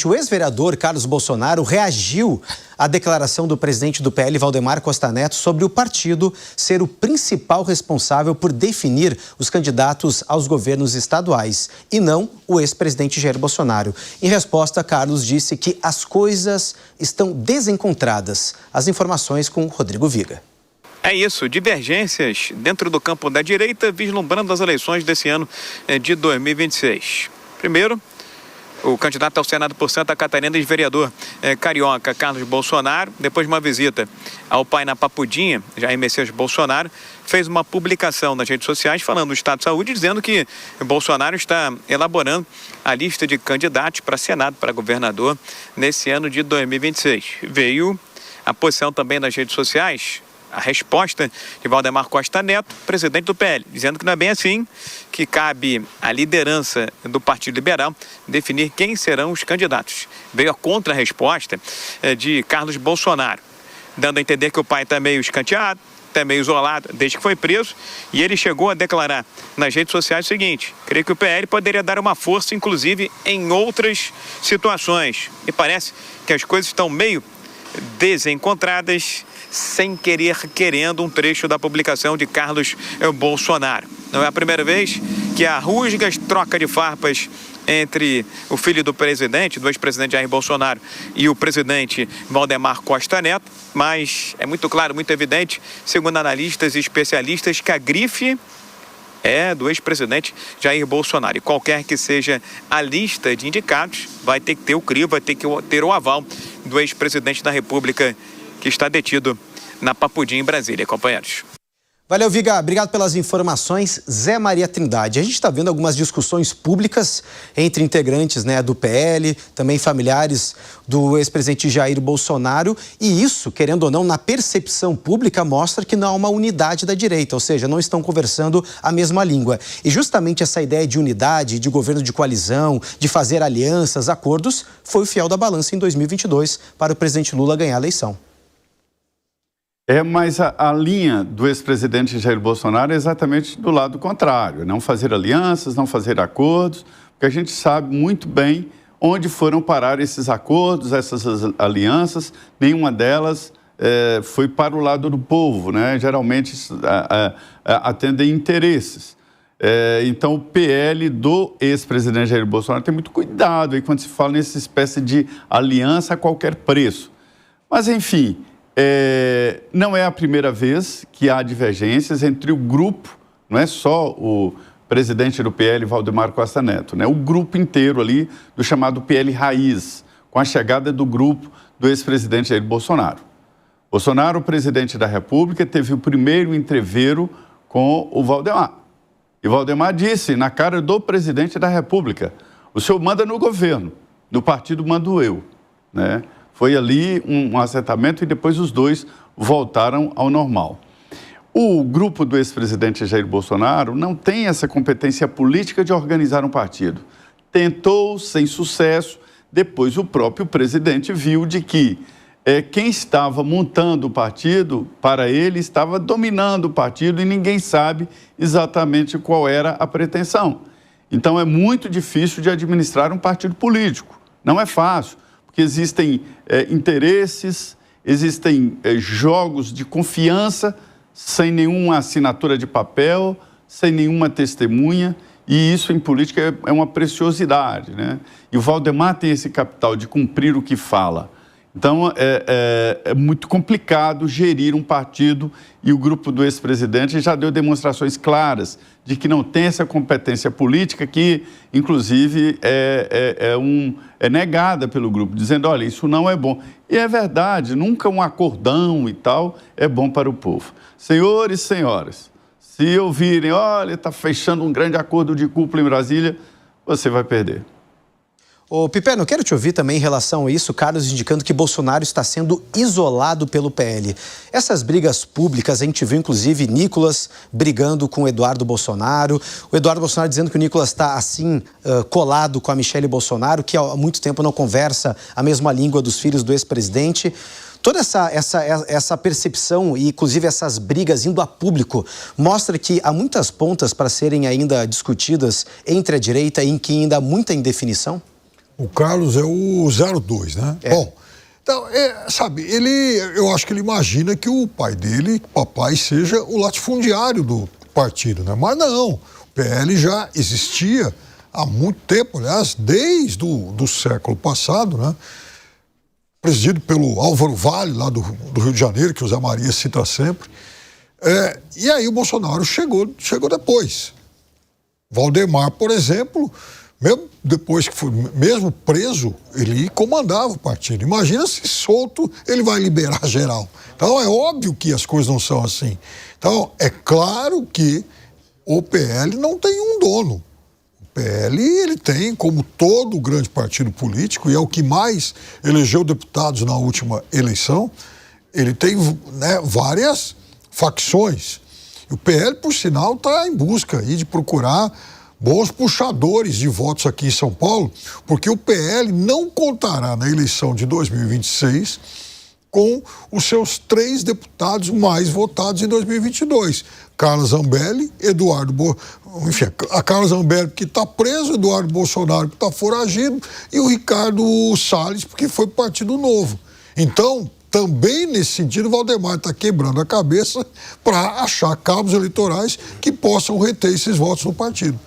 O ex-vereador Carlos Bolsonaro reagiu à declaração do presidente do PL, Valdemar Costa Neto, sobre o partido ser o principal responsável por definir os candidatos aos governos estaduais e não o ex-presidente Jair Bolsonaro. Em resposta, Carlos disse que as coisas estão desencontradas. As informações com Rodrigo Viga. É isso, divergências dentro do campo da direita vislumbrando as eleições desse ano de 2026. Primeiro, o candidato ao Senado por Santa Catarina, ex-vereador carioca Carlos Bolsonaro, depois de uma visita ao pai na Papudinha, Jair Messias Bolsonaro, fez uma publicação nas redes sociais falando do estado de saúde, dizendo que Bolsonaro está elaborando a lista de candidatos para Senado, para governador, nesse ano de 2026. Veio a posição também nas redes sociais, a resposta de Valdemar Costa Neto, presidente do PL, dizendo que não é bem assim, que cabe à liderança do Partido Liberal definir quem serão os candidatos. Veio a contra-resposta de Carlos Bolsonaro, dando a entender que o pai está meio escanteado, está meio isolado desde que foi preso, e ele chegou a declarar nas redes sociais o seguinte: creio que o PL poderia dar uma força, inclusive, em outras situações. Me parece que as coisas estão meio desencontradas, sem querer, querendo, um trecho da publicação de Carlos Bolsonaro. Não é a primeira vez que há rusgas, troca de farpas entre o filho do presidente, do ex-presidente Jair Bolsonaro, e o presidente Valdemar Costa Neto, mas é muito claro, muito evidente, segundo analistas e especialistas, que a grife é do ex-presidente Jair Bolsonaro. E qualquer que seja a lista de indicados, vai ter que ter o crivo, vai ter que ter o aval do ex-presidente da República, que está detido na Papudinha, em Brasília, companheiros. Valeu, Viga. Obrigado pelas informações. Zé Maria Trindade. A gente está vendo algumas discussões públicas entre integrantes, do PL, também familiares do ex-presidente Jair Bolsonaro. E isso, querendo ou não, na percepção pública, mostra que não há uma unidade da direita, ou seja, não estão conversando a mesma língua. E justamente essa ideia de unidade, de governo de coalizão, de fazer alianças, acordos, foi o fiel da balança em 2022 para o presidente Lula ganhar a eleição. Mas a linha do ex-presidente Jair Bolsonaro é exatamente do lado contrário. Não fazer alianças, não fazer acordos, porque a gente sabe muito bem onde foram parar esses acordos, essas alianças. Nenhuma delas foi para o lado do povo, Geralmente atendem interesses. Então, o PL do ex-presidente Jair Bolsonaro tem muito cuidado aí quando se fala nessa espécie de aliança a qualquer preço. Mas, enfim, não é a primeira vez que há divergências entre o grupo, não é só o presidente do PL, Valdemar Costa Neto, o grupo inteiro ali do chamado PL Raiz, com a chegada do grupo do ex-presidente Jair Bolsonaro. Bolsonaro, presidente da República, teve o primeiro entreveiro com o Valdemar. E Valdemar disse na cara do presidente da República: o senhor manda no governo, no partido mando eu, Foi ali um acertamento e depois os dois voltaram ao normal. O grupo do ex-presidente Jair Bolsonaro não tem essa competência política de organizar um partido. Tentou, sem sucesso, depois o próprio presidente viu de que quem estava montando o partido, para ele, estava dominando o partido e ninguém sabe exatamente qual era a pretensão. Então é muito difícil de administrar um partido político. Não é fácil. Porque existem interesses, existem jogos de confiança, sem nenhuma assinatura de papel, sem nenhuma testemunha, e isso em política é uma preciosidade, E o Valdemar tem esse capital de cumprir o que fala. Então, é muito complicado gerir um partido, e o grupo do ex-presidente já deu demonstrações claras de que não tem essa competência política, que, inclusive, é negada pelo grupo, dizendo: olha, isso não é bom. E é verdade, nunca um acordão e tal é bom para o povo. Senhores e senhoras, se ouvirem: olha, está fechando um grande acordo de cúpula em Brasília, você vai perder. Ô, Pipeno, quero te ouvir também em relação a isso, Carlos, indicando que Bolsonaro está sendo isolado pelo PL. Essas brigas públicas, a gente viu inclusive Nicolas brigando com o Eduardo Bolsonaro, o Eduardo Bolsonaro dizendo que o Nicolas está assim, colado com a Michelle Bolsonaro, que há muito tempo não conversa a mesma língua dos filhos do ex-presidente. Toda essa percepção e, inclusive, essas brigas indo a público mostra que há muitas pontas para serem ainda discutidas entre a direita e em que ainda há muita indefinição? O Carlos é o 02, né? É. Bom, então, sabe, eu acho que ele imagina que o pai dele, papai, seja o latifundiário do partido, né? Mas não, o PL já existia há muito tempo, aliás, desde o século passado, né? Presidido pelo Álvaro Vale, lá do Rio de Janeiro, que o Zé Maria cita sempre. E aí o Bolsonaro chegou depois. Valdemar, por exemplo, mesmo depois que foi mesmo preso, ele comandava o partido. Imagina se solto, ele vai liberar geral. Então é óbvio que as coisas não são assim. Então é claro que o PL não tem um dono. O PL, ele tem, como todo grande partido político, e é o que mais elegeu deputados na última eleição, ele tem, né, várias facções. E o PL, por sinal, está em busca aí de procurar bons puxadores de votos aqui em São Paulo, porque o PL não contará na eleição de 2026 com os seus 3 deputados mais votados em 2022. Carla Zambelli, enfim, a Carla Zambelli que está preso, Eduardo Bolsonaro que está foragido e o Ricardo Salles, porque foi para o Partido Novo. Então, também nesse sentido, o Valdemar está quebrando a cabeça para achar cabos eleitorais que possam reter esses votos no partido.